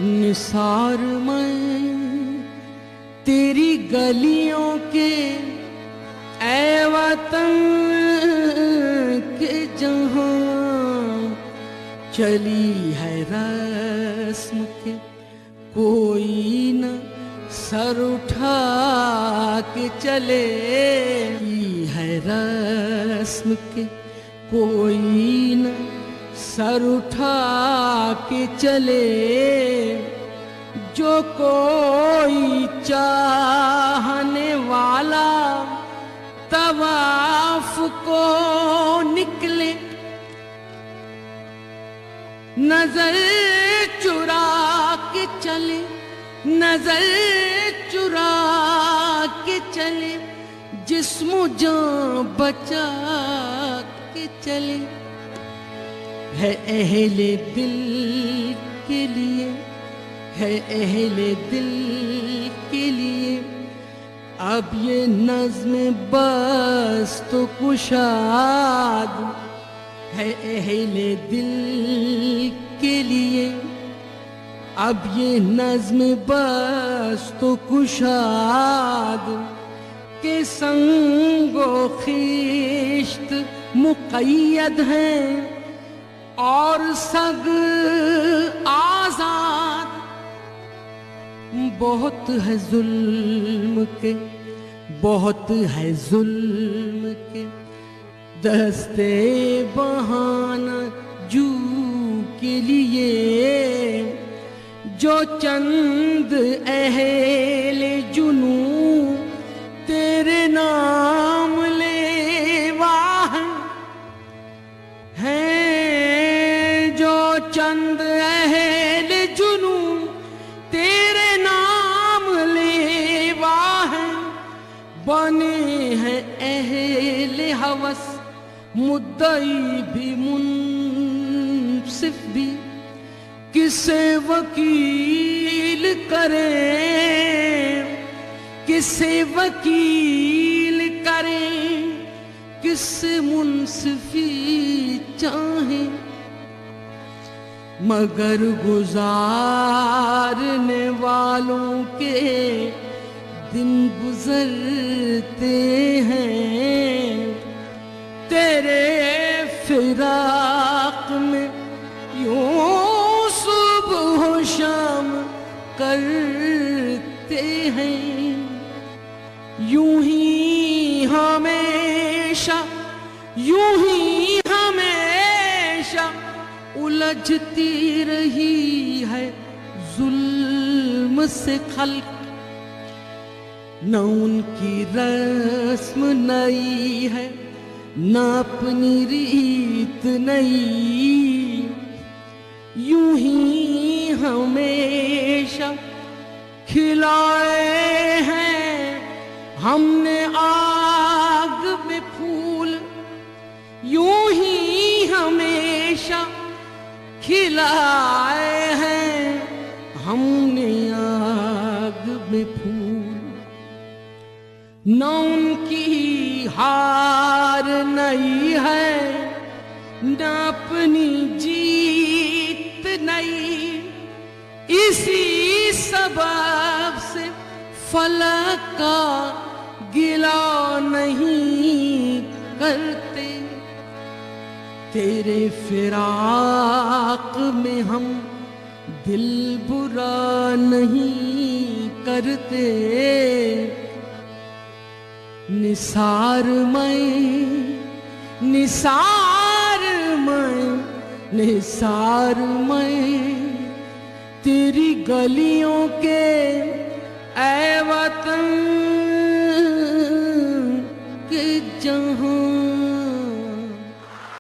نثار میں تیری گلیوں کے اے وطن کے جہاں چلی ہے رسم کے کوئی نہ سر اٹھا کے چلے، ہے رسم کے کوئی نہ سر اٹھا کے چلے، جو کوئی چاہنے والا طواف کو نکلے، نظر چرا کے چلے، نظر چرا کے چلے، جسم و جان بچا کے چلے، ہے اہل دل کے لیے، ہے اہل دل کے لیے اب یہ نظم بس تو کشاد، ہے اہل دل کے لیے اب یہ نظم بس تو کشاد، کہ سنگ و خیشت مقید ہیں اور سگ آزاد، بہت ہے ظلم کے، بہت ہے ظلم کے دستے بہانہ جو کے لیے، جو چند اہل جنوں تیرے نام لیوا ہیں، جو چند اہل جنوں تیرے نام لیوا ہیں، بنے ہیں اہل ہوس مدعی بھی منصف بھی، کسے وکیل کریں، کسے وکیل کریں، کسے منصفی چاہیں، مگر گزارنے والوں کے دن گزرتے ہیں، تیرے فراق میں یوں صبح و شام کرتے ہیں، یوں ہی ہمیشہ، یوں ہی ہمیشہ الجھتی رہی ہے ظلم سے خلق، نہ ان کی رسم نئی ہے نہ اپنی ریت نئی، یوں ہی ہمیشہ کھلائے ہیں ہم نے آگ میں پھول، یوں ہی ہمیشہ کھلائے ہیں ہم نے آگ میں پھول، نہ ان کی ہار نئی ہے نہ اپنی جیت نئی، اسی سبب سے فلک کا گلہ نہیں کرتے، تیرے فراق میں ہم دل برا نہیں کرتے، نثار میں، نثار میں، نثار میں تیری گلیوں کے